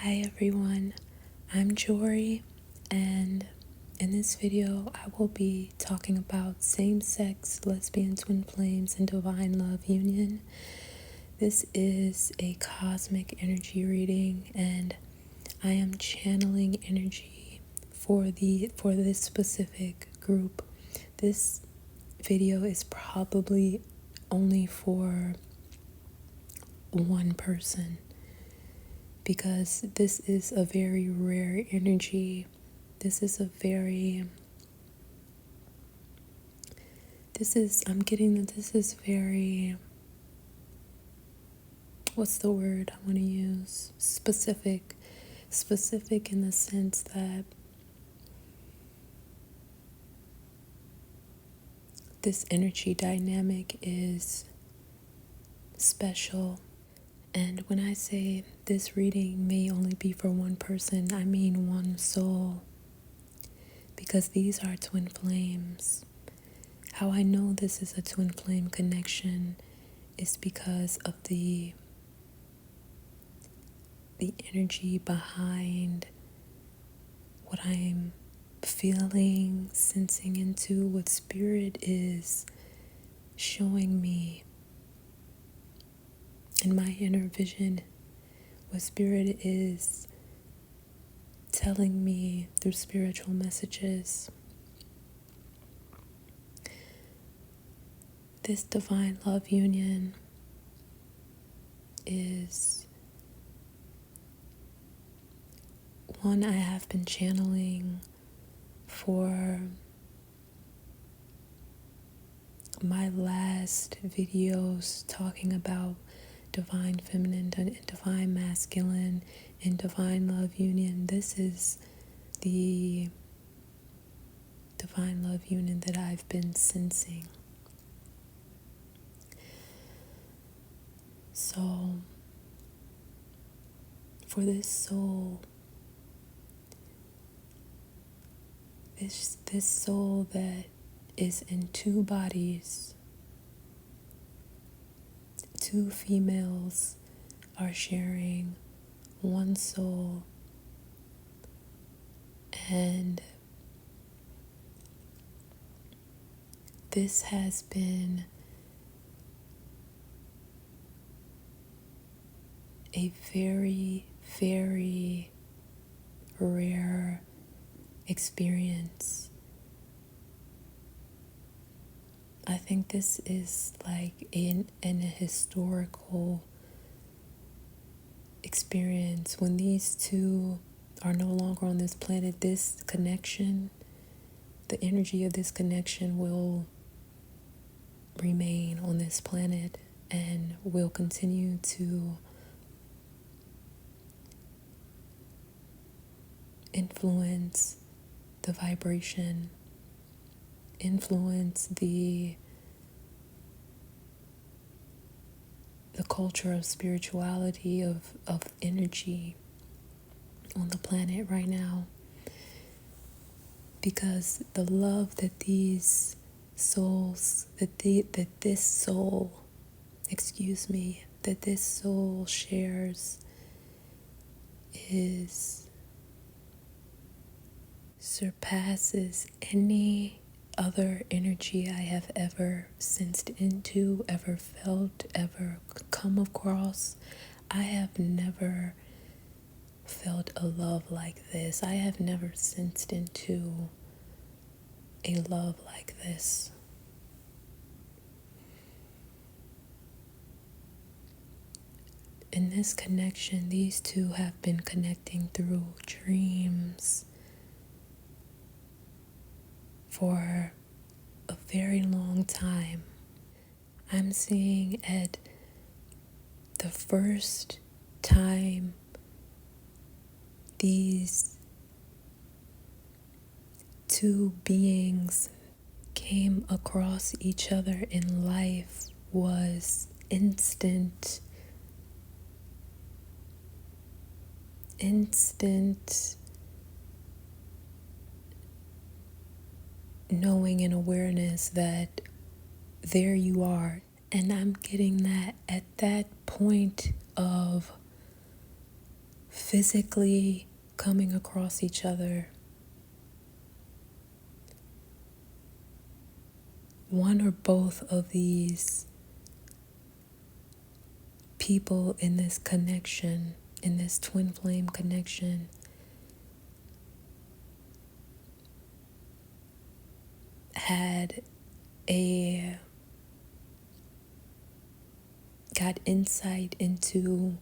Hi everyone, I'm Jory, and in this video I will be talking about same-sex lesbian twin flames and divine love union. This is a cosmic energy reading, and I am channeling energy for this specific group. This video is probably only for one person, because this is a very rare energy. I'm getting that this is very, what's the word I want to use? Specific in the sense that this energy dynamic is special. And when I say this reading may only be for one person, I mean one soul, because these are twin flames. How I know this is a twin flame connection is because of the energy behind what I'm feeling, sensing into, what spirit is showing me in my inner vision, what spirit is telling me through spiritual messages. This divine love union is one I have been channeling for my last videos talking about divine feminine and divine masculine and divine love union. This is the divine love union that I've been sensing. So for this soul, this soul that is in two bodies, two females are sharing one soul, and this has been a very, very rare experience. I think this is like an historical experience. When these two are no longer on this planet, this connection, the energy of this connection will remain on this planet and will continue to influence the vibration, influence the culture of spirituality, of energy on the planet right now. Because the love that these souls, that this soul shares surpasses any other energy I have ever sensed into, ever felt, ever come across. I have never felt a love like this. I have never sensed into a love like this. In this connection, these two have been connecting through dreams for a very long time. I'm seeing at the first time these two beings came across each other in life was instant knowing and awareness that there you are. And I'm getting that at that point of physically coming across each other, one or both of these people in this connection, in this twin flame connection, had got insight into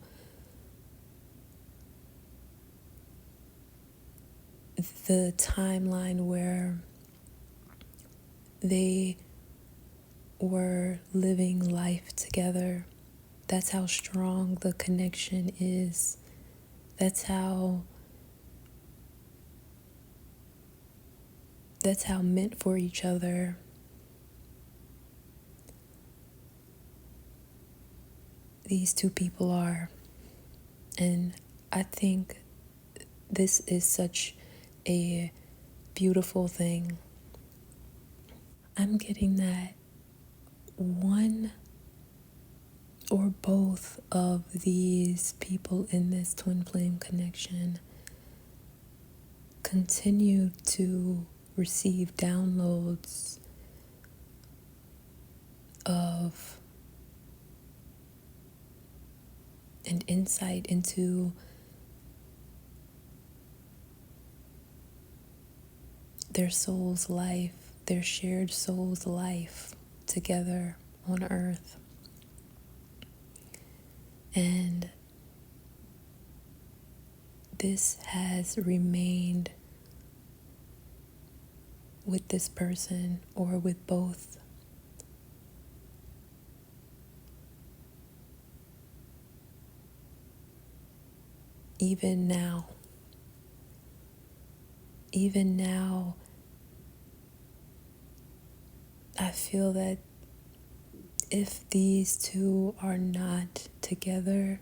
the timeline where they were living life together. That's how strong the connection is. That's how meant for each other. These two people are. And I think this is such a beautiful thing. I'm getting that one or both of these people in this twin flame connection continue to receive downloads of an insight into their soul's life, their shared soul's life together on earth. And this has remained with this person or with both. Even now, I feel that if these two are not together,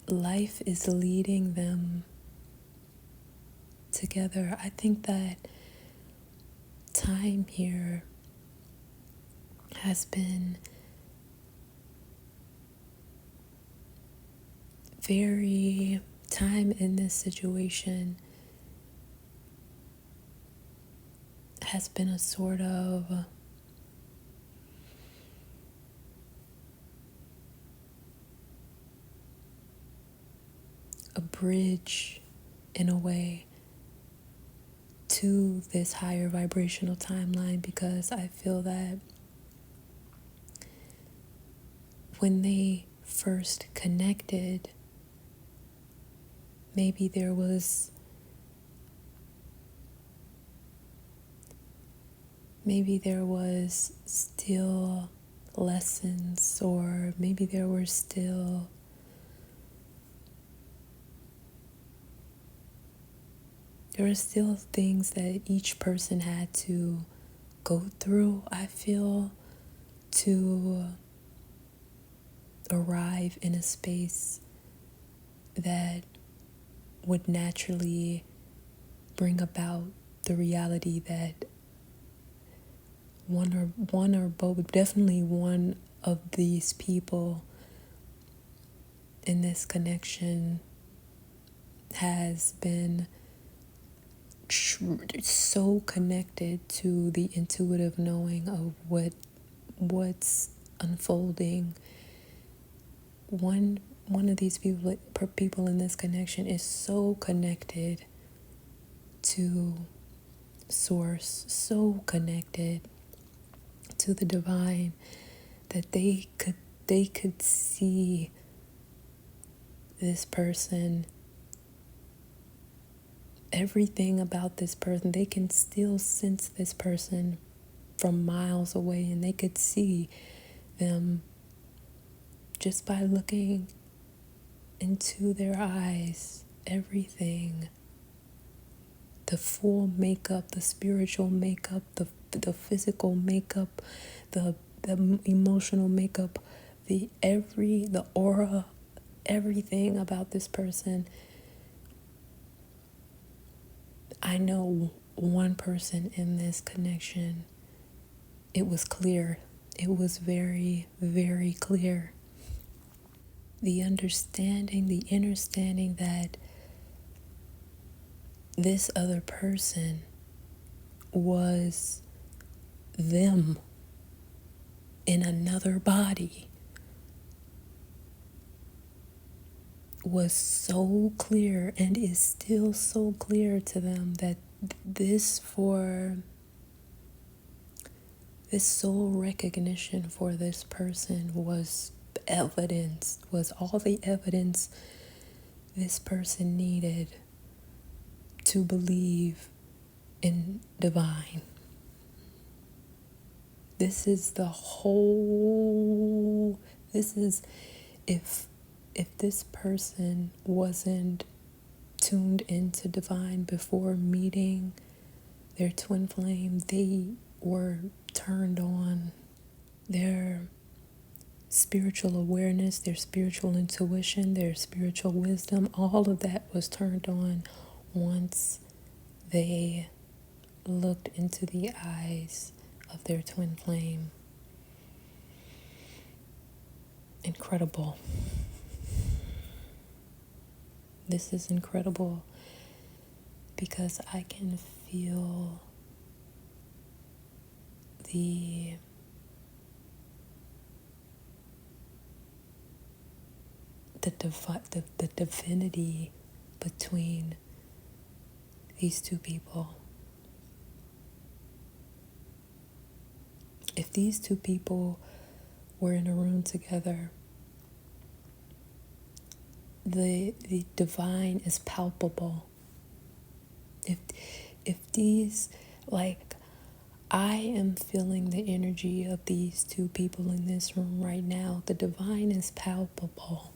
life is leading them together. I think that time here has been time in this situation has been a sort of a bridge in a way to this higher vibrational timeline, because I feel that when they first connected, maybe there was still lessons, or maybe there were still things that each person had to go through, I feel, to arrive in a space that would naturally bring about the reality that one or both, definitely one of these people in this connection has been so connected to the intuitive knowing of what's unfolding. One of these people in this connection is so connected to source, so connected to the divine, that they could see this person, everything about this person. They can still sense this person from miles away, and they could see them just by looking into their eyes. Everything, the full makeup, the spiritual makeup, the physical makeup, the emotional makeup, the aura, everything about this person. I know one person in this connection, it was clear. It was very, very clear. the understanding, the understanding that this other person was them in another body was so clear and is still so clear to them that this soul recognition for this person was evidence, was all the evidence this person needed to believe in divine. This is if this person wasn't tuned into divine before meeting their twin flame, they were turned on. Their spiritual awareness, their spiritual intuition, their spiritual wisdom, all of that was turned on once they looked into the eyes of their twin flame. Incredible. This is incredible because I can feel the divinity between these two people. If these two people were in a room together, the divine is palpable. If these, like, I am feeling the energy of these two people in this room right now. The divine is palpable.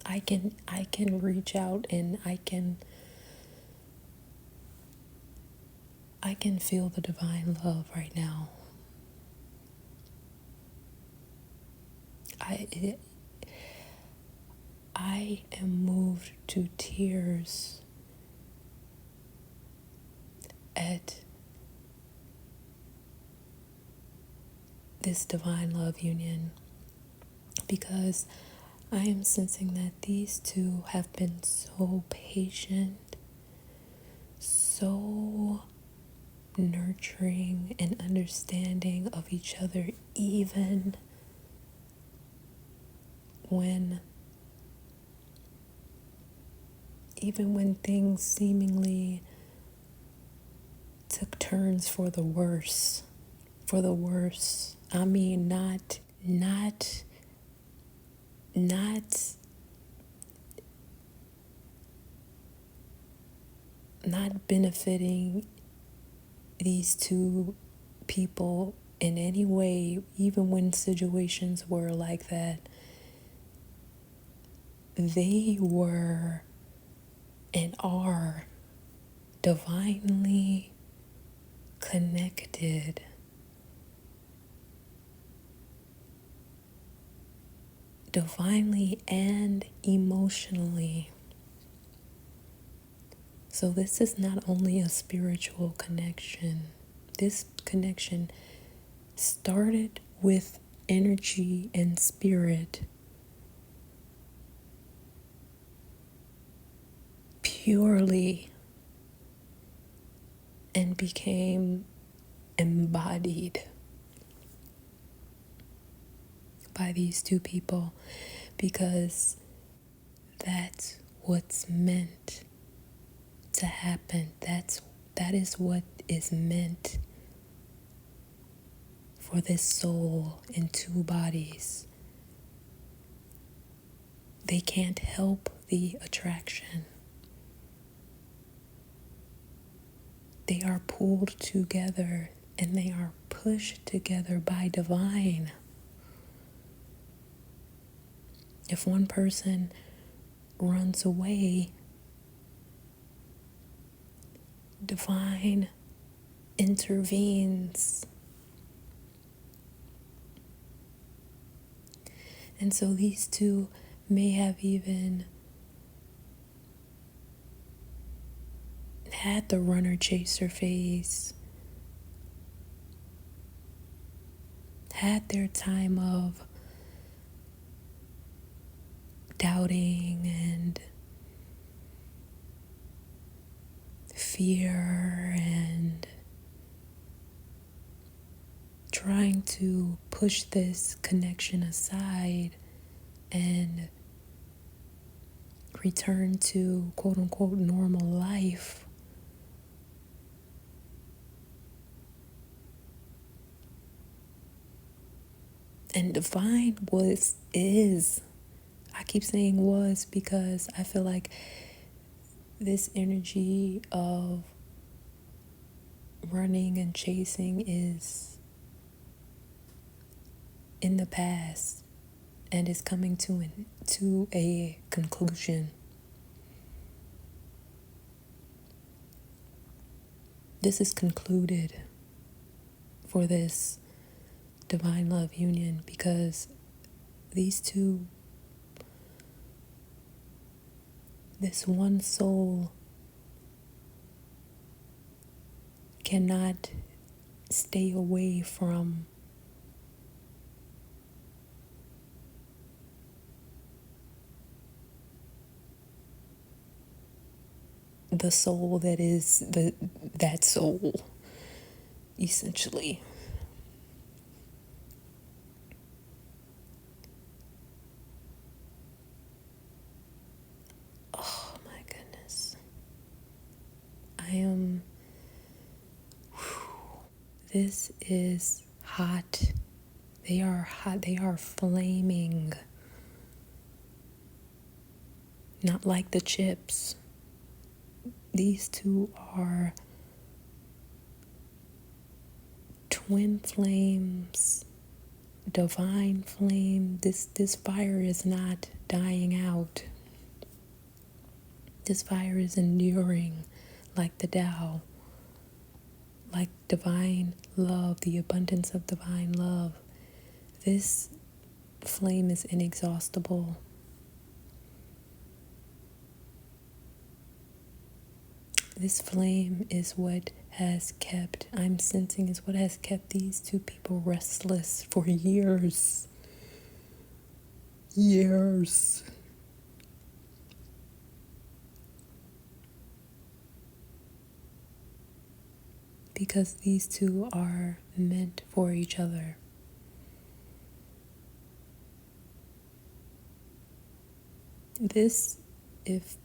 I can reach out and I can feel the divine love right now. I am moved to tears at this divine love union because I am sensing that these two have been so patient, so nurturing and understanding of each other, even when things seemingly took turns for the worse. I mean, not benefiting these two people in any way, even when situations were like that. They were and are divinely connected. Divinely and emotionally. So this is not only a spiritual connection. This connection started with energy and spirit. Purely. And became embodied by these two people because that's what's meant to happen. That is what is meant for this soul in two bodies. They can't help the attraction. They are pulled together and they are pushed together by divine. If one person runs away, divine intervenes. And so these two may have even had the runner chaser phase, had their time of doubting and fear and trying to push this connection aside and return to quote unquote normal life. And divine I keep saying was because I feel like this energy of running and chasing is in the past and is coming to a conclusion. This is concluded for this divine love union because these two, this one soul cannot stay away from the soul that is that soul, essentially. Oh my goodness. This is hot. They are hot. They are flaming. Not like the chips. These two are twin flames, divine flame. This fire is not dying out. This fire is enduring like the Tao, like divine love, the abundance of divine love. This flame is inexhaustible. This flame is what has kept, I'm sensing, is what has kept these two people restless for years. Years. Because these two are meant for each other. This, if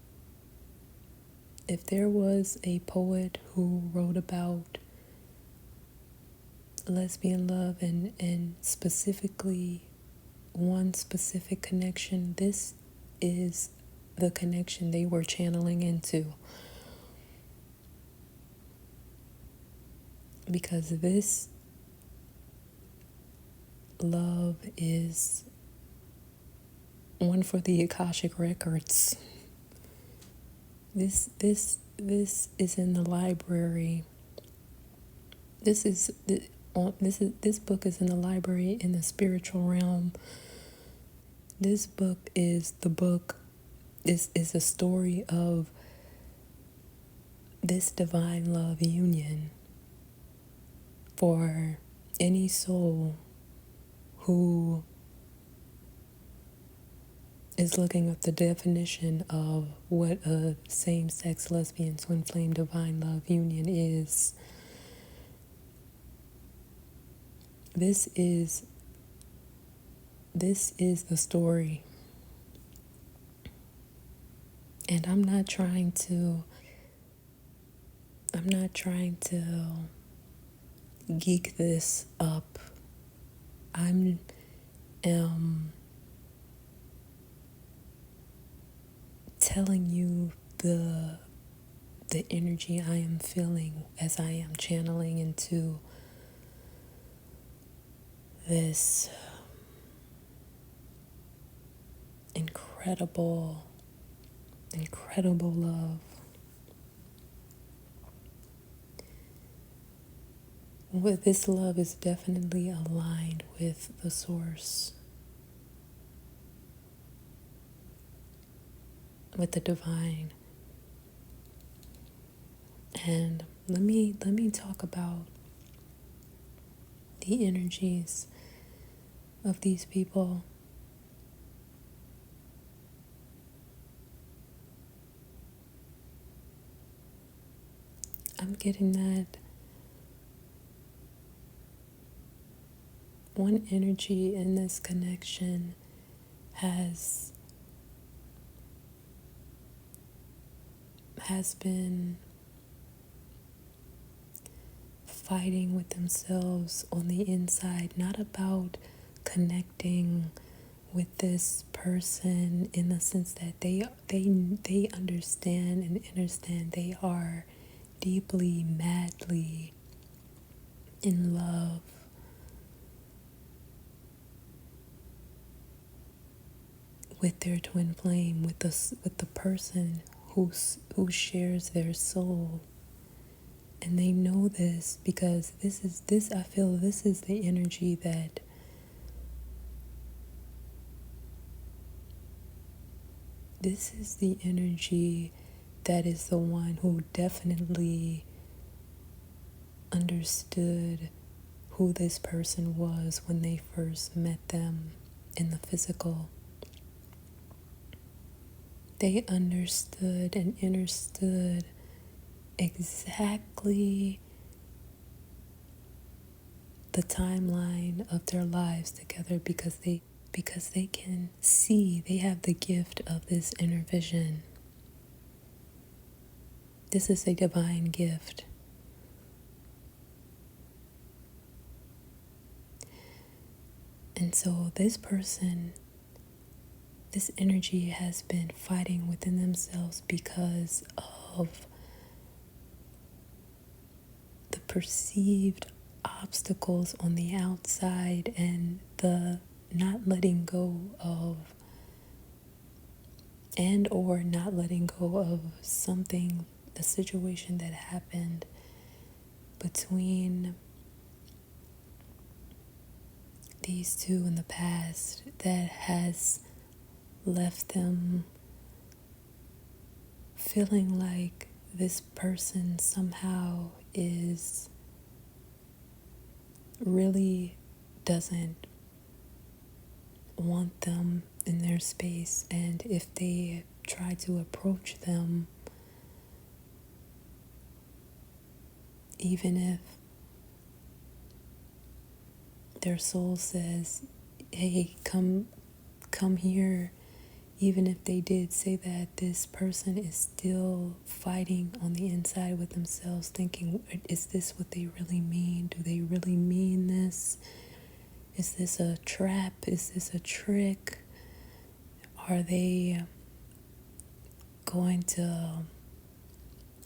there was a poet who wrote about lesbian love and specifically one specific connection, this is the connection they were channeling into. Because this love is one for the Akashic records. This is in the library. This book is in the library in the spiritual realm. This book is a story of this divine love union for any soul who is looking up the definition of what a same-sex lesbian twin flame divine love union is. This is the story. And I'm not trying to geek this up. I'm telling you the energy I am feeling as I am channeling into this incredible love. With this love is definitely aligned with the source, with the divine. And let me talk about the energies of these people. I'm getting that one energy in this connection has been fighting with themselves on the inside, not about connecting with this person in the sense that they understand and understand they are deeply, madly in love with their twin flame, with the person who shares their soul. And they know this because I feel this is the energy that is the one who definitely understood who this person was when they first met them in the physical. They understood and understood exactly the timeline of their lives together because they can see, they have the gift of this inner vision. This is a divine gift. And so this person, this energy has been fighting within themselves because of the perceived obstacles on the outside and the not letting go of something, the situation that happened between these two in the past that has left them feeling like this person somehow really doesn't want them in their space, and if they try to approach them, even if their soul says, hey, come here, even if they did say that, this person is still fighting on the inside with themselves, thinking, is this what they really mean? Do they really mean this? Is this a trap? Is this a trick? Are they going to,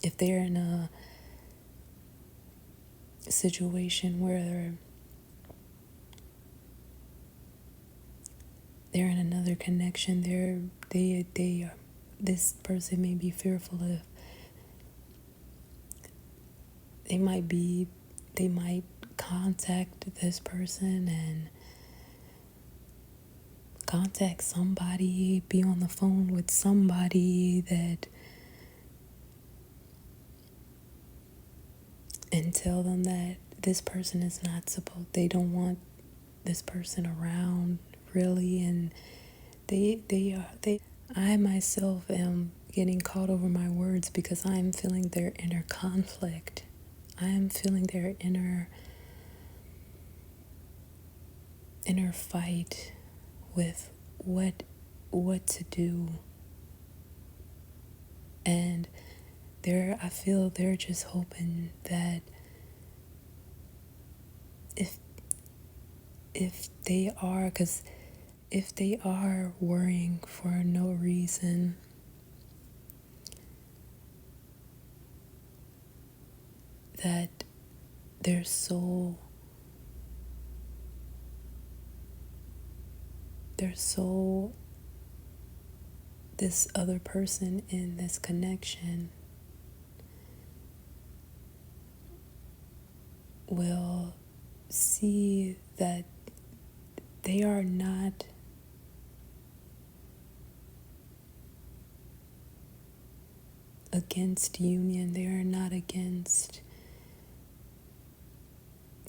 if they're in a situation where they're in another connection, this person may be fearful of, they might contact this person and contact somebody, be on the phone with somebody and tell them that this person is not supposed, they don't want this person around really, and I myself am getting caught over my words because I'm feeling their inner conflict. I am feeling their inner fight with what to do. And I feel they're just hoping that if they are worrying for no reason, that their soul, this other person in this connection will see that they are not against union. They are not against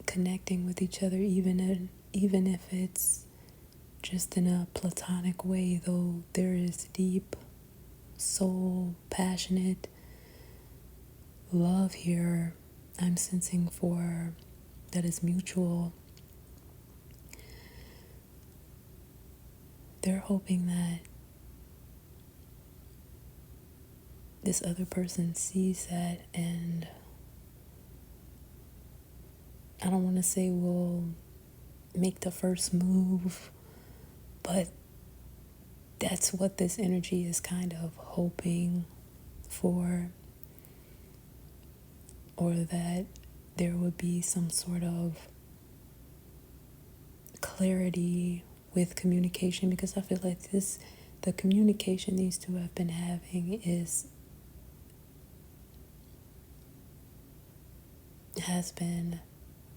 connecting with each other, even if it's just in a platonic way, though there is deep soul, passionate love here I'm sensing for that is mutual. They're hoping that this other person sees that, and I don't want to say will make the first move, but that's what this energy is kind of hoping for, or that there would be some sort of clarity with communication, because I feel like the communication these two have been having has been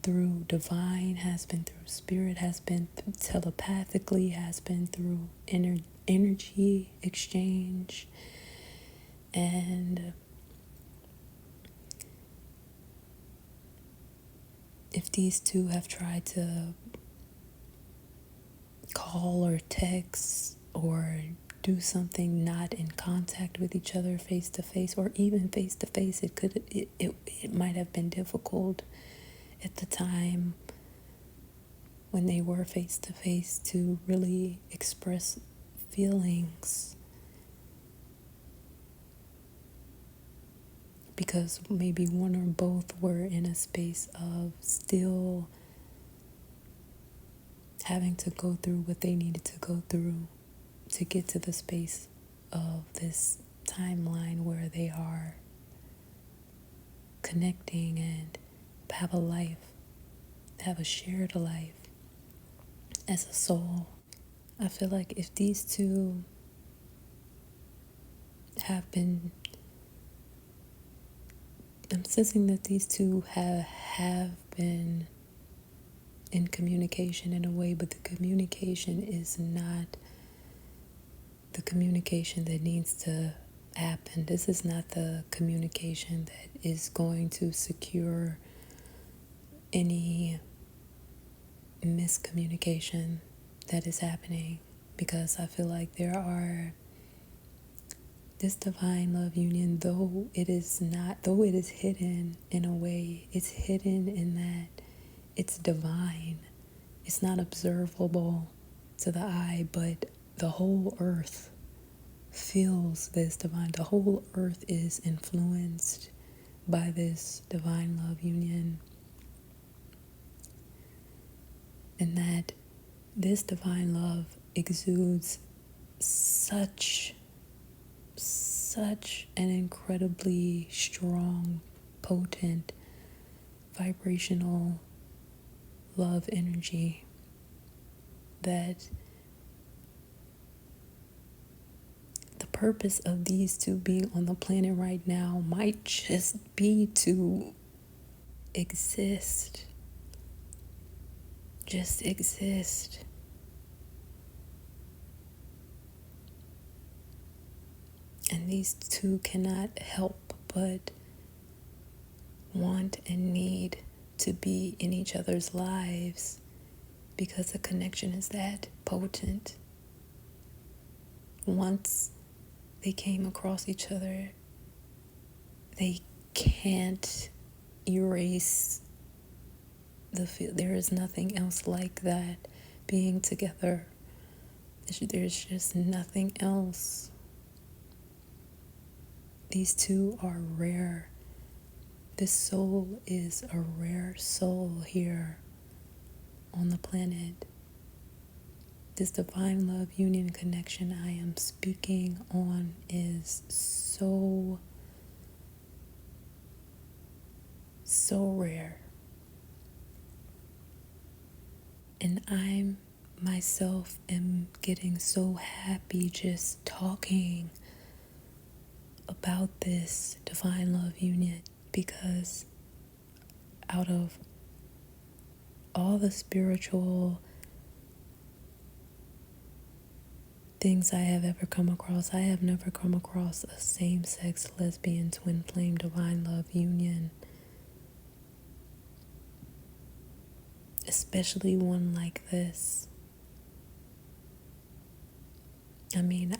through divine, has been through spirit, has been telepathically, has been through energy exchange. And if these two have tried to call or text or do something not in contact with each other face to face, or even face to face, it might have been difficult at the time when they were face to face to really express feelings, because maybe one or both were in a space of still having to go through what they needed to go through to get to the space of this timeline where they are connecting and have a life, have a shared life as a soul. I feel like if these two have I'm sensing that these two have been in communication in a way, but the communication is not the communication that needs to happen. This is not the communication that is going to secure any miscommunication that is happening, because I feel like this divine love union, though it is hidden in a way, it's hidden in that it's divine. It's not observable to the eye, but the whole earth feels this divine. The whole earth is influenced by this divine love union. And that this divine love exudes such an incredibly strong, potent, vibrational love energy that the purpose of these two being on the planet right now might just be to exist. Just exist. And these two cannot help but want and need to be in each other's lives, because the connection is that potent. Once they came across each other, they can't erase the feel. There is nothing else like that. Being together, there's just nothing else. These two are rare. This soul is a rare soul here on the planet. This divine love union connection I am speaking on is so rare. And I myself am getting so happy just talking about this divine love union, because out of all the spiritual things I have ever come across, I have never come across a same-sex lesbian twin flame divine love union, especially one like this. I mean,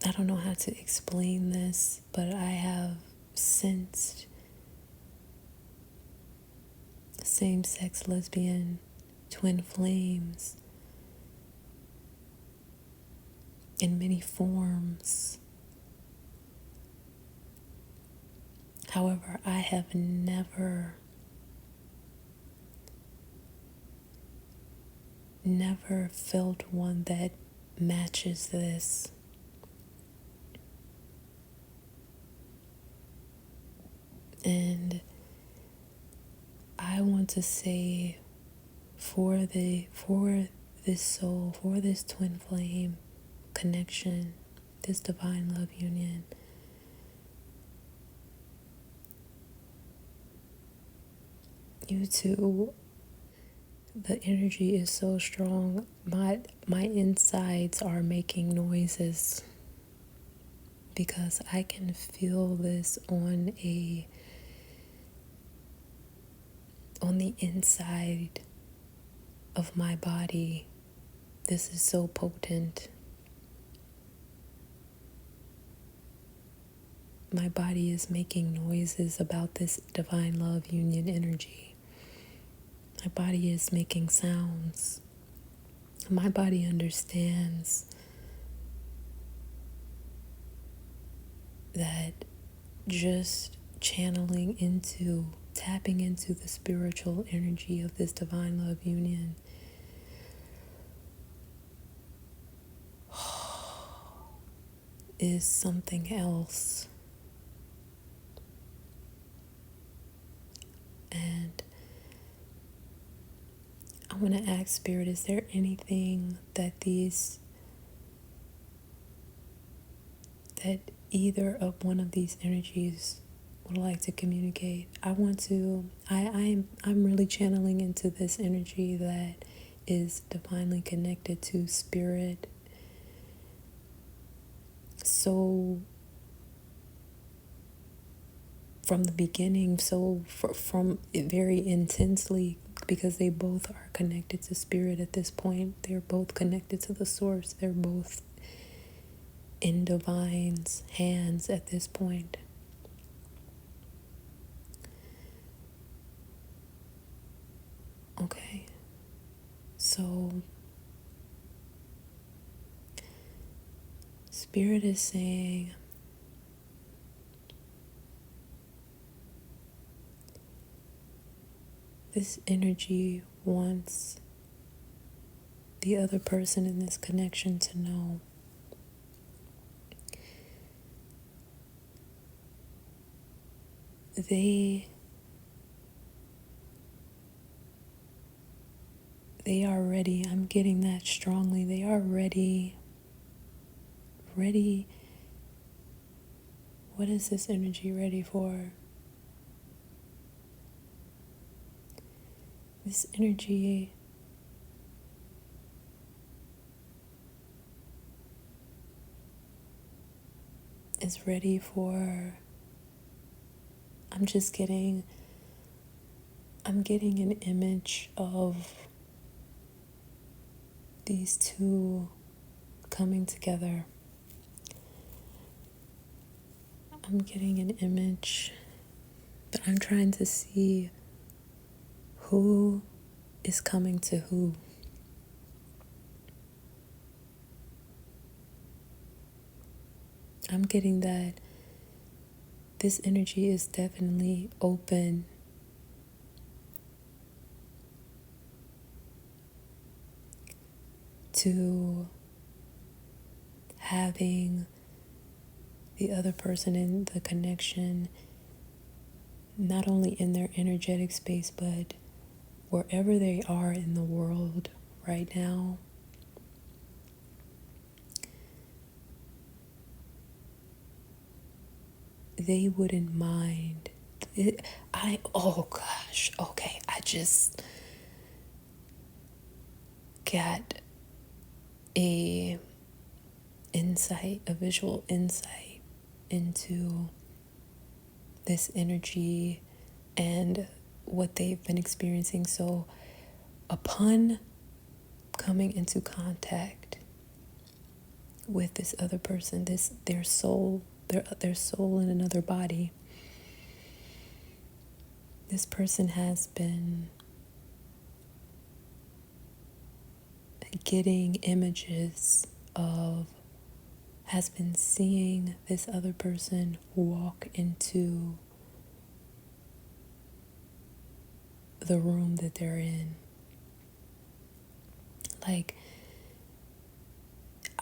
I don't know how to explain this, but I have sensed same-sex lesbian twin flames in many forms. However, I have never felt one that matches this. And I want to say for this soul, for this twin flame connection, this divine love union, you two, the energy is so strong. My insides are making noises because I can feel this on the inside of my body. This is so potent. My body is making noises about this divine love union energy. My body is making sounds. My body understands that just tapping into the spiritual energy of this divine love union is something else. And I want to ask Spirit, is there anything that either of one of these energies would like to communicate? I'm really channeling into this energy that is divinely connected to Spirit. So from the beginning, from it very intensely, because they both are connected to Spirit at this point. They're both connected to the source. They're both in divine's hands at this point. Okay, so Spirit is saying, this energy wants the other person in this connection to know they are ready. I'm getting that strongly. They are ready. What is this energy ready for? This energy is ready for, I'm getting an image of these two coming together. I'm getting an image, but I'm trying to see who is coming to who. I'm getting that this energy is definitely open to having the other person in the connection, not only in their energetic space, but wherever they are in the world right now. They wouldn't mind. I just got a visual insight into this energy and what they've been experiencing. So upon coming into contact with this other person, their soul, their soul in another body. This person has been getting images of, has been seeing this other person walk into the room that they're in. Like,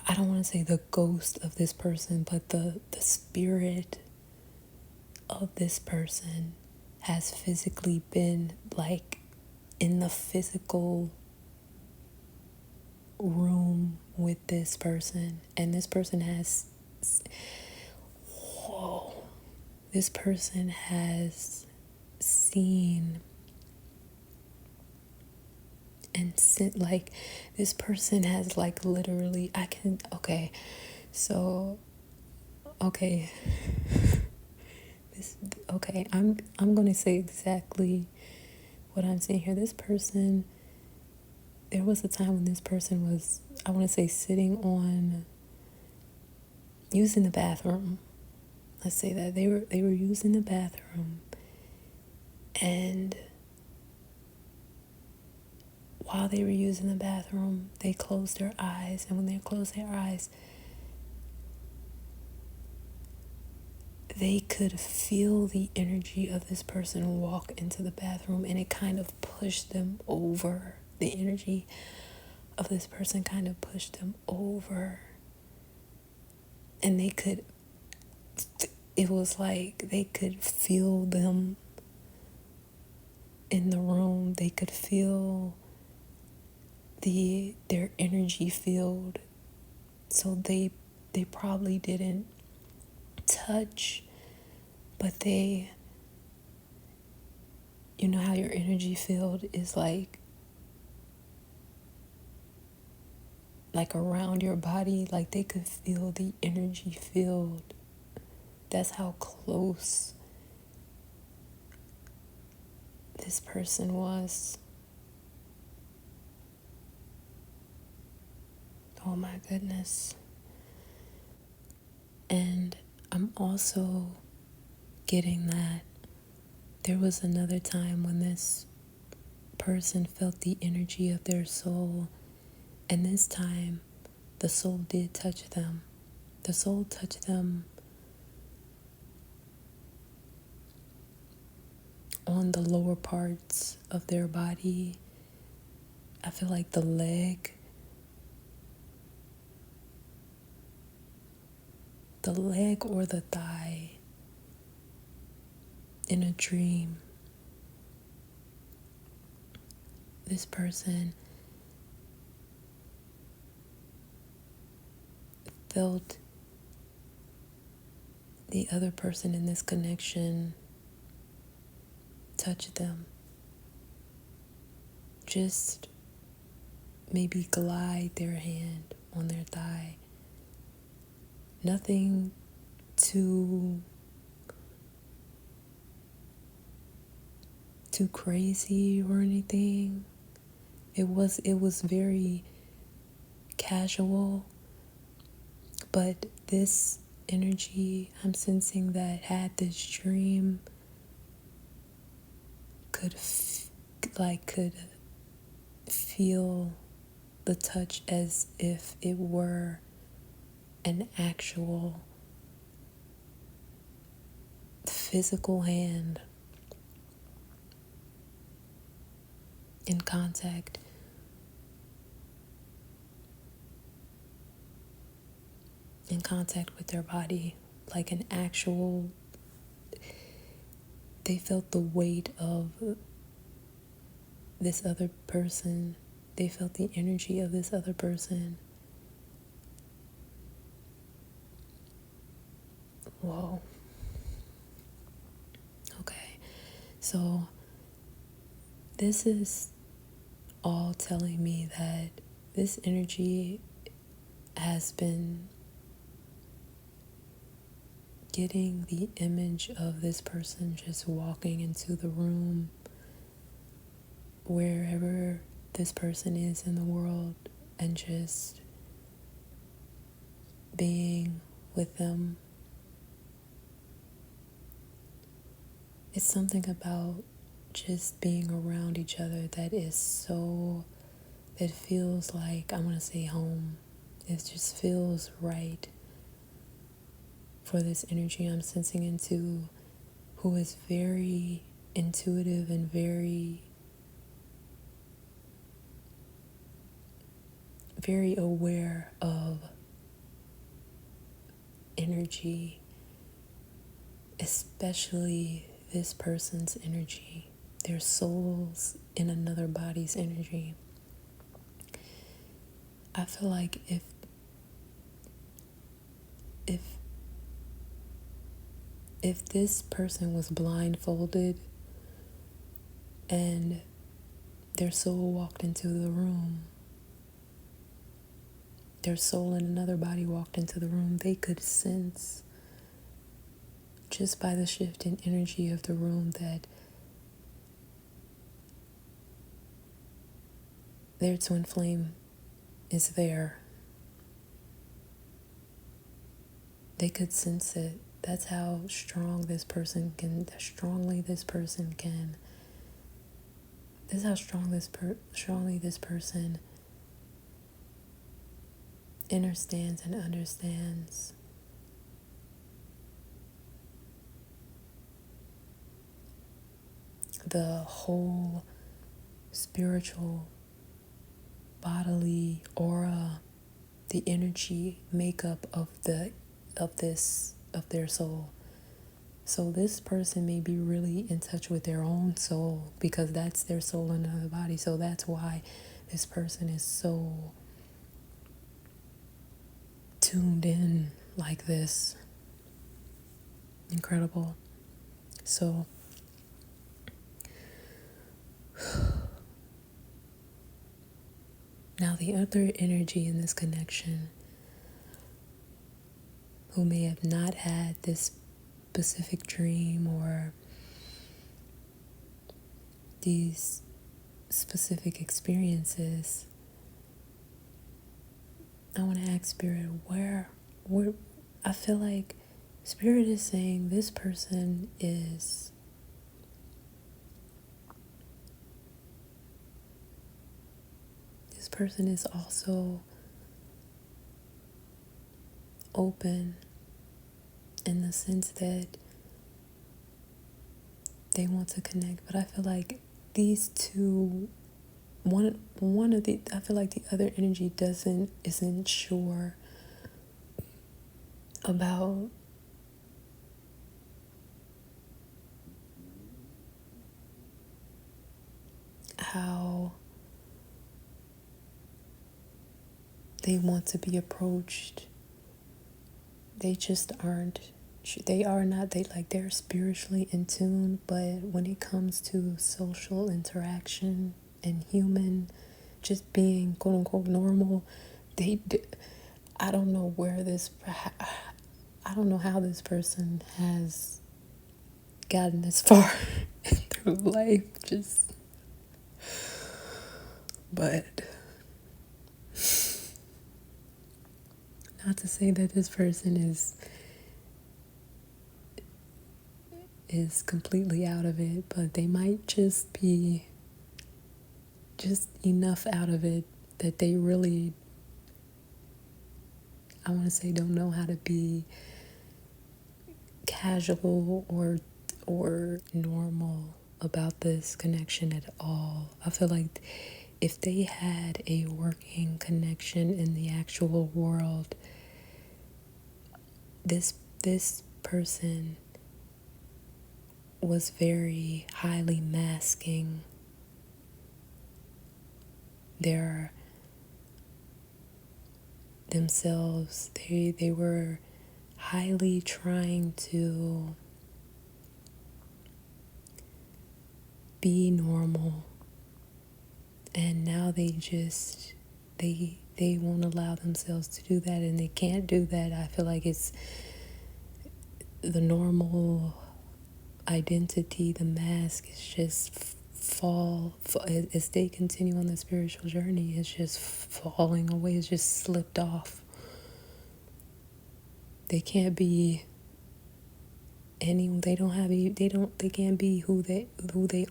I don't want to say the ghost of this person, but the spirit of this person has physically been like in the physical room with this person, and this person has, whoa, this person has seen and sent, like, this person has like literally, I can, okay, so, okay, this, okay, I'm gonna say exactly what I'm saying here. This person, there was a time when this person was, I want to say, sitting on, using the bathroom. Let's say that they were using the bathroom, and while they were using the bathroom, they closed their eyes, and when they closed their eyes, they could feel the energy of this person walk into the bathroom, and it kind of pushed them over. The energy of this person kind of pushed them over, and they could, it was like they could feel them in the room. They could feel their energy field. So they probably didn't touch, but they, you know how your energy field is like around your body, like they could feel the energy field. That's how close this person was. Oh my goodness. And I'm also getting that there was another time when this person felt the energy of their soul, and this time the soul did touch them. The soul touched them on the lower parts of their body. I feel like the leg or the thigh in a dream. This person felt the other person in this connection touch them. Just maybe glide their hand on their thigh. Nothing too crazy or anything. It was very casual, but this energy I'm sensing that had this dream could feel the touch as if it were an actual physical hand in contact with their body, like an actual, they felt the weight of this other person. They felt the energy of this other person. Whoa. Okay. So this is all telling me that this energy has been getting the image of this person just walking into the room wherever this person is in the world, and just being with them. It's something about just being around each other that feels like, I want to say home. It just feels right for this energy I'm sensing into, who is very intuitive and very, very aware of energy, especially this person's energy, their souls in another body's energy. I feel like if this person was blindfolded and their soul walked into the room, their soul in another body walked into the room, they could sense just by the shift in energy of the room that their twin flame is there. They could sense it. That's how strongly this person can. This is how strongly this person understands the whole spiritual, bodily aura, the energy makeup of their soul. So this person may be really in touch with their own soul because that's their soul in another body. So that's why this person is so tuned in like this. Incredible. So now the other energy in this connection, who may have not had this specific dream or these specific experiences, I want to ask Spirit, where I feel like Spirit is saying this person is also open in the sense that they want to connect, but I feel like these two, I feel like the other energy isn't sure about how they want to be approached. They just aren't. They're spiritually in tune, but when it comes to social interaction and human, just being quote unquote normal, I don't know I don't know how this person has gotten this far through life, but not to say that this person is completely out of it, but they might just be just enough out of it that they really, I want to say, don't know how to be casual or normal about this connection at all. I feel like if they had a working connection in the actual world, this person was very highly masking their themselves. They were highly trying to be normal, and now they won't allow themselves to do that, and they can't do that. I feel like it's the normal identity, the mask is just as they continue on the spiritual journey, it's just falling away, it's just slipped off. They can't be they don't have they can't be who they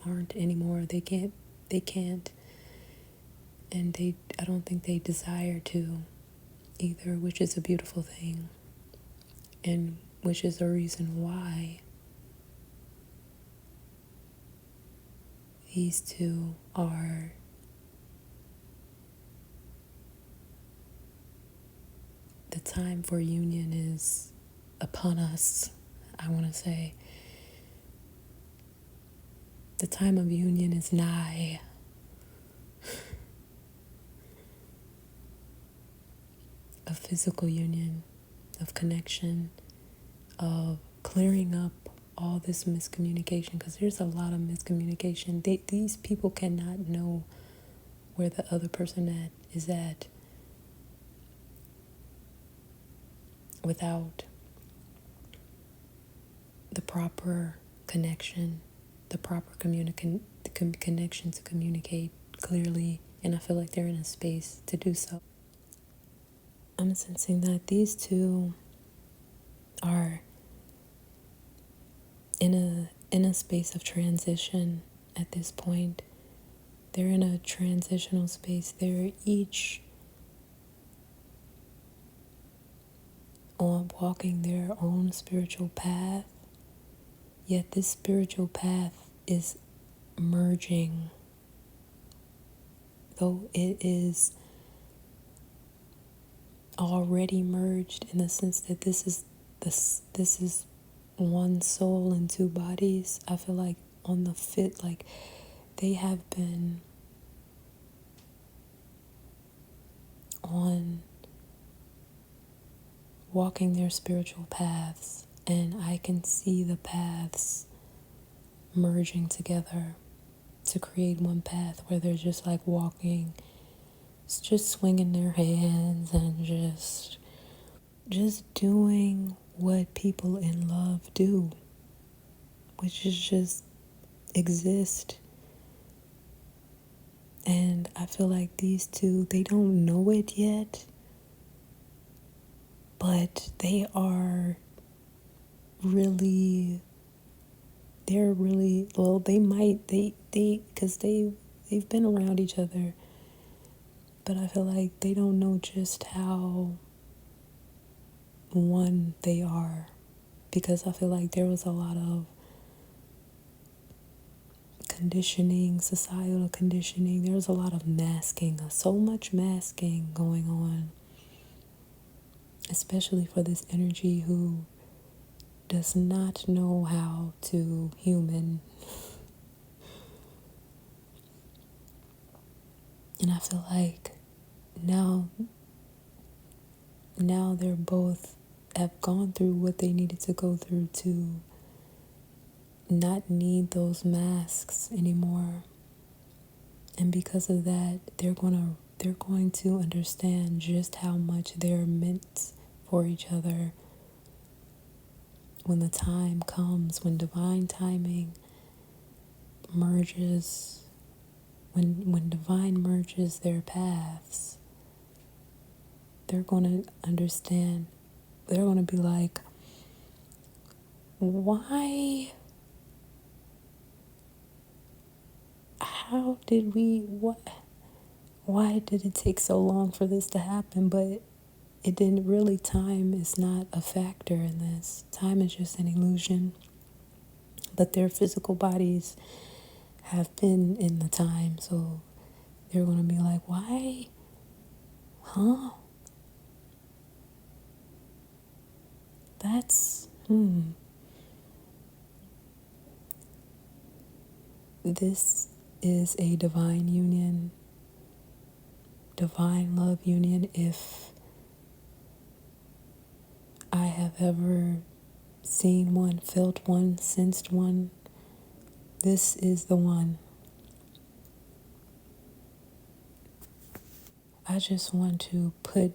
aren't anymore. They can't and I don't think they desire to either, which is a beautiful thing, and which is a reason why these two are the time for union is upon us. I want to say the time of union is nigh. Of physical union, of connection, of clearing up all this miscommunication, because there's a lot of miscommunication. These people cannot know where the other person is at without the proper connection, the proper connection to communicate clearly, and I feel like they're in a space to do so. I'm sensing that these two are in a space of transition at this point. They're in a transitional space. They're each on walking their own spiritual path, yet this spiritual path is merging, though it is already merged in the sense that this is one soul and two bodies. I feel like on the fit, like they have been on walking their spiritual paths, and I can see the paths merging together to create one path where they're just like walking, it's just swinging their hands and just doing what people in love do, which is just exist. And I feel like these two, they don't know it yet, but they're really, well, because they've been around each other, but I feel like they don't know just how one they are, because I feel like there was a lot of conditioning, societal conditioning. There was a lot of masking, so much masking going on, especially for this energy who does not know how to human. And I feel like now they're both have gone through what they needed to go through to not need those masks anymore. And because of that, they're going to understand just how much they're meant for each other when the time comes, when divine timing merges, when divine merges their paths. They're going to understand. They're going to be like, why? How did why did it take so long for this to happen? But it didn't really. Time is not a factor in this. Time is just an illusion. But their physical bodies have been in the time, so they're going to be like, why? Huh? That's, This is a divine union, divine love union. If I have ever seen one, felt one, sensed one, this is the one. I just want to put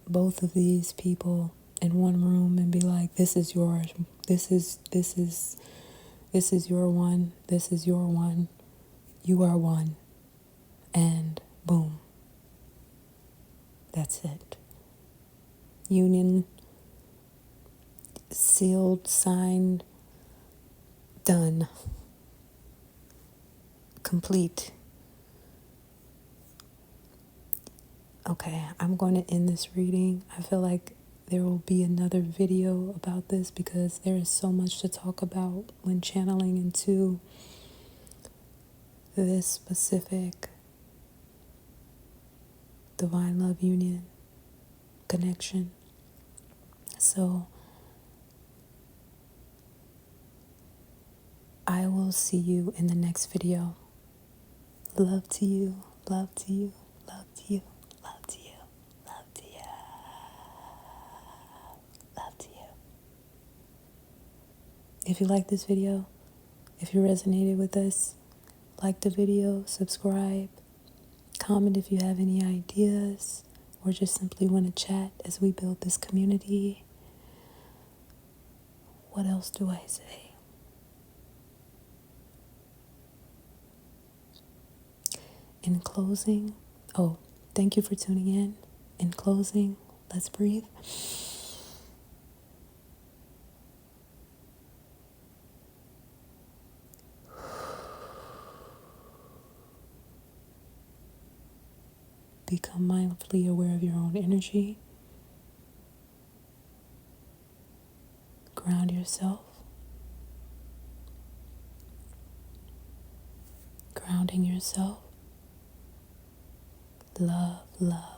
both of these people in one room and be like, this is yours. This is your one. This is your one. You are one. And boom. That's it. Union sealed, signed, done, complete. Okay, I'm going to end this reading. I feel like there will be another video about this because there is so much to talk about when channeling into this specific divine love union connection. So I will see you in the next video. Love to you, love to you, love to you, love to you, love to you, love to you. If you like this video, if you resonated with us, like the video, subscribe, comment if you have any ideas, or just simply want to chat as we build this community. What else do I say? In closing, thank you for tuning in. In closing, let's breathe. Become mindfully aware of your own energy. Ground yourself. Grounding yourself. Love, love.